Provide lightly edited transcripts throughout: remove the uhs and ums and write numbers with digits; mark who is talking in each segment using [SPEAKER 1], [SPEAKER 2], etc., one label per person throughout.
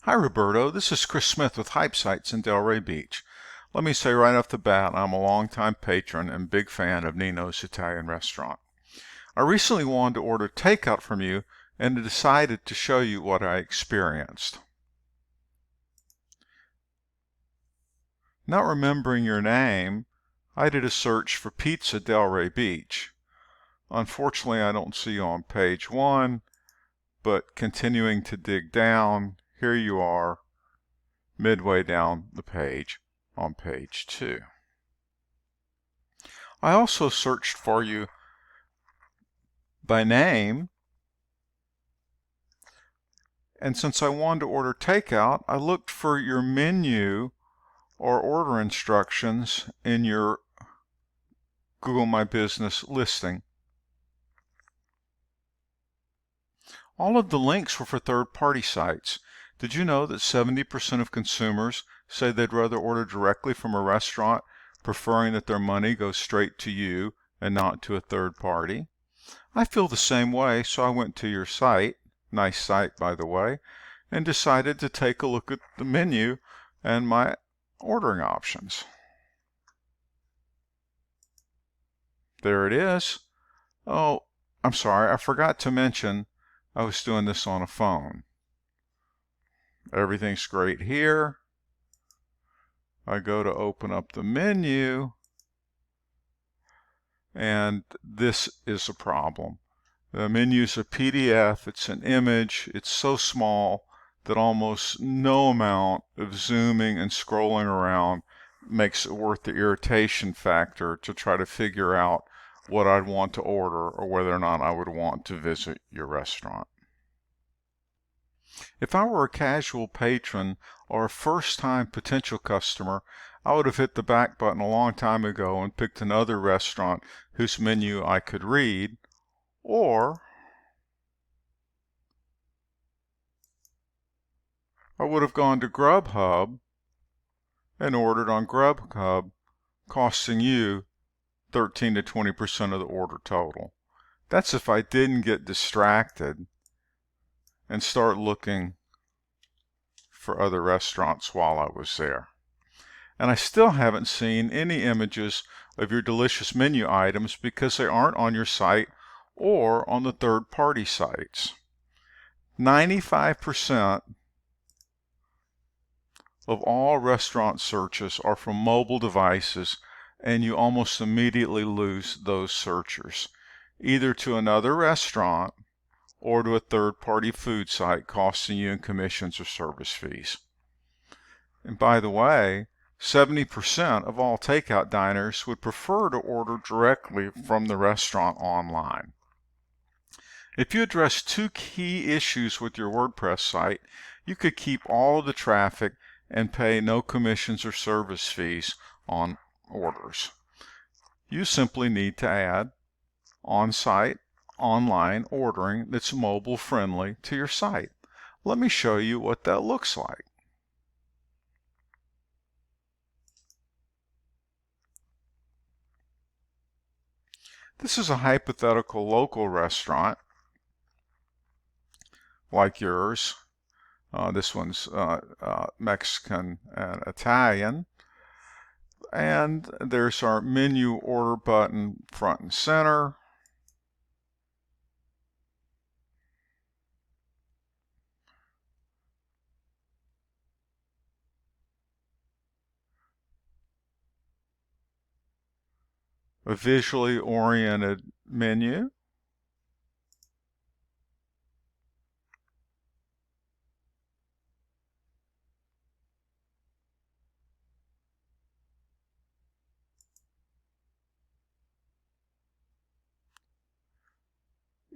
[SPEAKER 1] Hi Roberto, this is Chris Smith with HYPEsites in Delray Beach. Let me say right off the bat, I'm a longtime patron and big fan of Nino's Italian restaurant. I recently wanted to order takeout from you and decided to show you what I experienced. Not remembering your name, I did a search for Pizza Delray Beach. Unfortunately, I don't see you on page 1, but continuing to dig down, here you are, midway down the page on page 2. I also searched for you by name, and since I wanted to order takeout, I looked for your menu or order instructions in your Google My Business listing. All of the links were for third-party sites. Did you know that 70% of consumers say they'd rather order directly from a restaurant, preferring that their money goes straight to you and not to a third party? I feel the same way, so I went to your site, nice site by the way, and decided to take a look at the menu and my ordering options. There it is. Oh, I'm sorry, I forgot to mention I was doing this on a phone. Everything's great here. I go to open up the menu, and this is a problem. The menu's a PDF, it's an image, it's so small that almost no amount of zooming and scrolling around makes it worth the irritation factor to try to figure out what I'd want to order or whether or not I would want to visit your restaurant. If I were a casual patron or a first-time potential customer, I would have hit the back button a long time ago and picked another restaurant whose menu I could read, or I would have gone to Grubhub and ordered on Grubhub, costing you 13 to 20% of the order total. That's if I didn't get distracted and start looking for other restaurants while I was there. And I still haven't seen any images of your delicious menu items because they aren't on your site or on the third-party sites. 95% of all restaurant searches are from mobile devices, and you almost immediately lose those searchers, either to another restaurant or to a third-party food site costing you in commissions or service fees. And by the way, 70% of all takeout diners would prefer to order directly from the restaurant online. If you address 2 key issues with your WordPress site, you could keep all of the traffic and pay no commissions or service fees on orders. You simply need to add on-site, online ordering that's mobile friendly to your site. Let me show you what that looks like. This is a hypothetical local restaurant like yours. This one's Mexican and Italian. And there's our menu order button front and center. A visually oriented menu.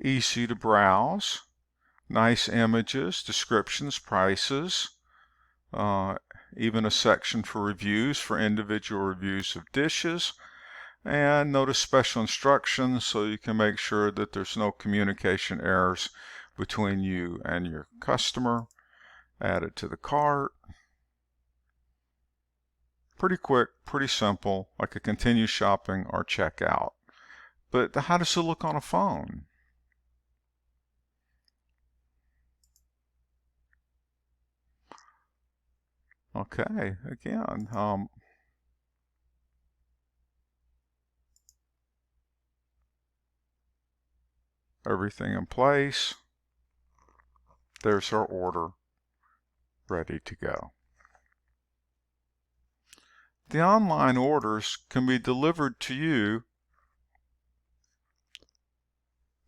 [SPEAKER 1] Easy to browse. Nice images, descriptions, prices, even a section for reviews for individual reviews of dishes. And notice special instructions so you can make sure that there's no communication errors between you and your customer. Add it to the cart. Pretty quick, pretty simple, like a continue shopping or checkout. But how does it look on a phone? Okay, again, everything in place. There's our order ready to go. The online orders can be delivered to you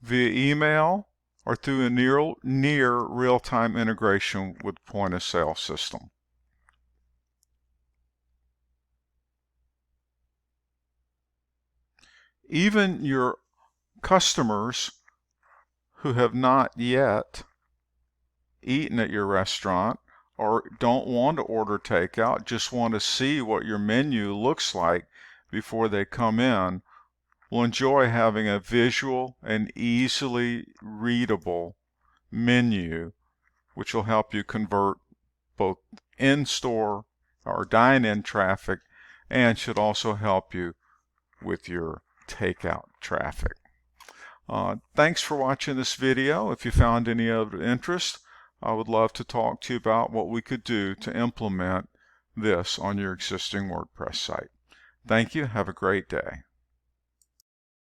[SPEAKER 1] via email or through a near real-time integration with point-of-sale system. Even your customers who have not yet eaten at your restaurant or don't want to order takeout, just want to see what your menu looks like before they come in, will enjoy having a visual and easily readable menu, which will help you convert both in-store or dine-in traffic and should also help you with your takeout traffic. Thanks for watching this video. If you found any of interest, I would love to talk to you about what we could do to implement this on your existing WordPress site. Thank you. Have a great day.